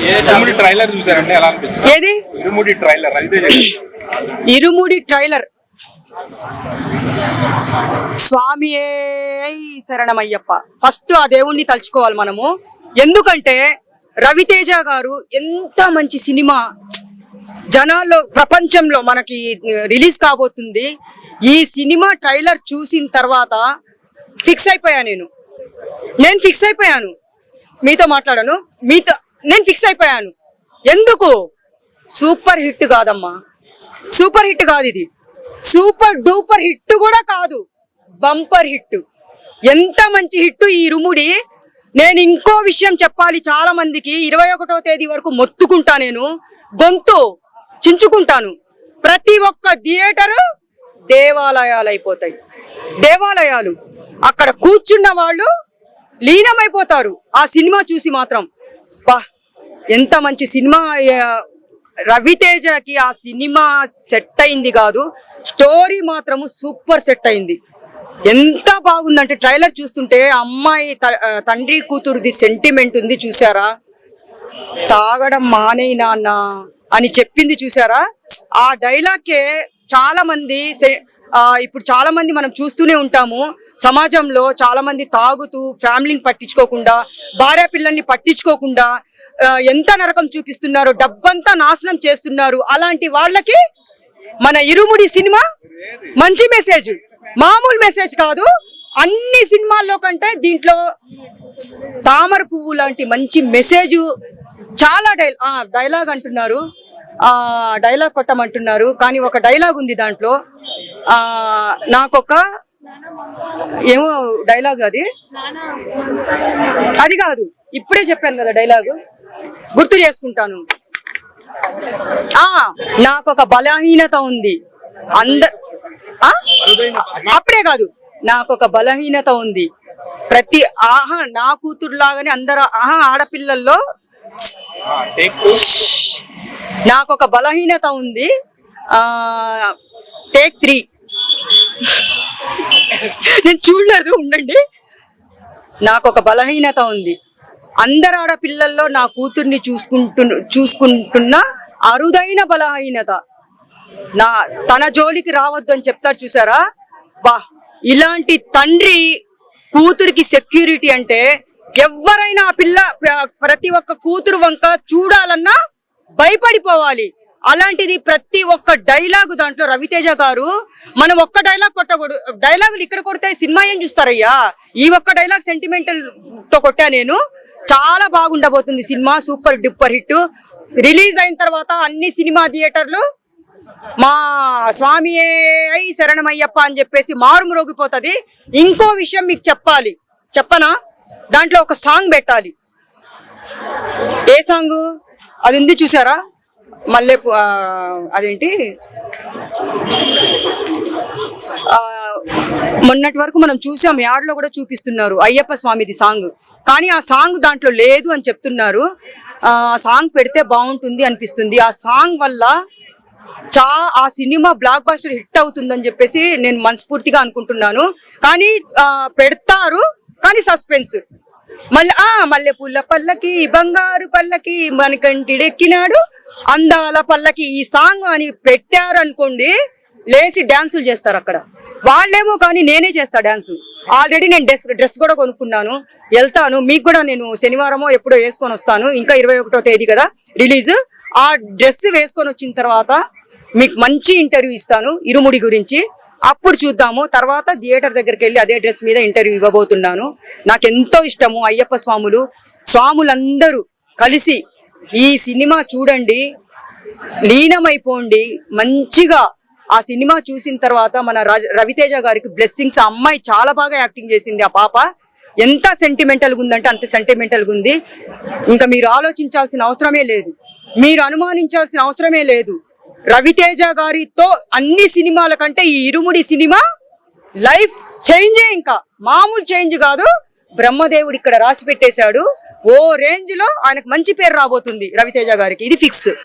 ఇరుముడి trailer చూసారండి, ఎలా అనిపించింది? ఏది ఇరుముడి ట్రైలర్? ఇరుముడి ట్రైలర్. స్వామియే శరణమయ్యప్ప. ఫస్ట్ ఆ దేవుణ్ణి తలుచుకోవాలి మనము. ఎందుకంటే రవితేజ గారు ఎంత మంచి సినిమా జనాల్లో ప్రపంచంలో మనకి రిలీజ్ కాబోతుంది. ఈ సినిమా ట్రైలర్ చూసిన తర్వాత ఫిక్స్ అయిపోయా. నేను ఫిక్స్ అయిపోయాను. మీతో మాట్లాడాను, నేను ఫిక్స్ అయిపోయాను. ఎందుకు? సూపర్ హిట్ కాదమ్మా, సూపర్ హిట్ కాదు ఇది, సూపర్ డూపర్ హిట్ కూడా కాదు, బంపర్ హిట్. ఎంత మంచి హిట్ ఈ ఇరుముడి. నేను ఇంకో విషయం చెప్పాలి చాలా మందికి. 21వ తేదీ వరకు మొత్తుకుంటా, నేను గొంతు చించుకుంటాను. ప్రతి ఒక్క థియేటరు దేవాలయాలు అయిపోతాయి. దేవాలయాలు, అక్కడ కూర్చున్న వాళ్ళు లీనమైపోతారు ఆ సినిమా చూసి మాత్రం. బా, ఎంత మంచి సినిమా. రవితేజకి ఆ సినిమా సెట్ అయింది కాదు, స్టోరీ మాత్రము సూపర్ సెట్ అయింది. ఎంత బాగుందంటే ట్రైలర్ చూస్తుంటే అమ్మాయి తండ్రి కూతురుది సెంటిమెంట్ ఉంది చూసారా. తాగడం మానేయి నాన్న అని చెప్పింది చూసారా. ఆ డైలాగ్కే చాలా మంది ఇప్పుడు చాలా మంది మనం చూస్తూనే ఉంటాము సమాజంలో. చాలా మంది తాగుతూ ఫ్యామిలీని పట్టించుకోకుండా, భార్య పిల్లల్ని పట్టించుకోకుండా ఎంత నరకం చూపిస్తున్నారు, డబ్బంతా నాశనం చేస్తున్నారు. అలాంటి వాళ్ళకి మన ఇరుముడి సినిమా మంచి మెసేజ్, మామూలు మెసేజ్ కాదు. అన్ని సినిమాల్లో కంటే దీంట్లో తామర పువ్వు లాంటి మంచి మెసేజ్. చాలా డైలాగ్ అంటున్నారు, డైలాగ్ కొట్టమంటున్నారు, కానీ ఒక డైలాగ్ ఉంది దాంట్లో. నాకొక ఏమో డైలాగ్ అది కాదు, ఇప్పుడే చెప్పాను కదా డైలాగు, గుర్తు చేసుకుంటాను. నాకొక బలహీనత ఉంది, అప్పుడే కాదు, నాకొక బలహీనత ఉంది. ప్రతి నా కూతురు లాగానే అందరూ ఆడపిల్లల్లో నాకొక బలహీనత ఉంది. టేక్ 3. నేను చూడలేదు, ఉండండి. నాకొక బలహీనత ఉంది. అందరు ఆడపిల్లల్లో నా కూతుర్ని చూసుకుంటున్న అరుదైన బలహీనత. తన జోలికి రావద్దు అని చెప్తారు చూసారా. వా, ఇలాంటి తండ్రి కూతురికి సెక్యూరిటీ అంటే ఎవరైనా ఆ పిల్ల ప్రతి ఒక్క కూతురు వంక చూడాలన్నా భయపడిపోవాలి. అలాంటిది ప్రతి ఒక్క డైలాగు దాంట్లో రవితేజ గారు. మనం ఒక్క డైలాగ్ కొట్టకూడదు, డైలాగులు ఇక్కడ కొడితే సినిమా ఏం చూస్తారయ్యా. ఈ ఒక్క డైలాగ్ సెంటిమెంటల్ తో కొట్టా నేను. చాలా బాగుండబోతుంది cinema, super duper hit. Release అయిన తర్వాత అన్ని సినిమా థియేటర్లు మా స్వామియే శరణమయ్యప్ప అని చెప్పేసి మారుమ్రోగిపోతుంది. ఇంకో విషయం మీకు చెప్పనా, దాంట్లో ఒక సాంగ్ పెట్టాలి. ఏ సాంగ్ అది ఉంది చూసారా, మల్లె అదేంటి, మొన్నటి వరకు మనం చూసాం, యాడ్లో కూడా చూపిస్తున్నారు అయ్యప్ప స్వామిది సాంగ్. కానీ ఆ సాంగ్ దాంట్లో లేదు అని చెప్తున్నారు. ఆ సాంగ్ పెడితే బాగుంటుంది అనిపిస్తుంది. ఆ సాంగ్ వల్ల ఆ సినిమా బ్లాక్ బస్టర్ హిట్ అవుతుందని చెప్పేసి నేను మనస్ఫూర్తిగా అనుకుంటున్నాను. కానీ పెడతారు, కానీ సస్పెన్స్. మల్లె పుల్ల పల్లకి, బంగారు పల్లకి, మనకంటిడెక్కినాడు, అందాల పల్లకి, ఈ సాంగ్ అని పెట్టారు అనుకోండి, లేచి డాన్సులు చేస్తారు అక్కడ వాళ్ళేమో. కానీ నేనే చేస్తా డాన్స్. ఆల్రెడీ నేను డ్రెస్ కూడా కొనుక్కున్నాను, వెళ్తాను. మీకు కూడా నేను శనివారమో ఎప్పుడో వేసుకొని వస్తాను. ఇంకా 21వ తేదీ కదా రిలీజ్. ఆ డ్రెస్ వేసుకొని వచ్చిన తర్వాత మీకు మంచి ఇంటర్వ్యూ ఇస్తాను ఇరుముడి గురించి. అప్పుడు చూద్దాము. తర్వాత థియేటర్ దగ్గరికి వెళ్ళి అదే డ్రెస్ మీద ఇంటర్వ్యూ ఇవ్వబోతున్నాను. నాకు ఎంతో ఇష్టము అయ్యప్ప స్వాములందరూ కలిసి ఈ సినిమా చూడండి, లీనమైపోండి మంచిగా. ఆ సినిమా చూసిన తర్వాత మన రవితేజ గారికి బ్లెస్సింగ్స్. ఆ అమ్మాయి చాలా బాగా యాక్టింగ్ చేసింది. ఆ పాప ఎంత సెంటిమెంటల్గా ఉందంటే అంత సెంటిమెంటల్గా ఉంది. ఇంకా మీరు ఆలోచించాల్సిన అవసరమే లేదు, మీరు అనుమానించాల్సిన అవసరమే లేదు. రవితేజ గారితో అన్ని సినిమాల కంటే ఈ ఇరుముడి సినిమా లైఫ్ చేంజే. ఇంకా మామూలు చేంజ్ కాదు, బ్రహ్మదేవుడు ఇక్కడ రాసి పెట్టేశాడు. ఓ రేంజ్ లో ఆయనకు మంచి పేరు రాబోతుంది రవితేజ గారికి, ఇది ఫిక్స్.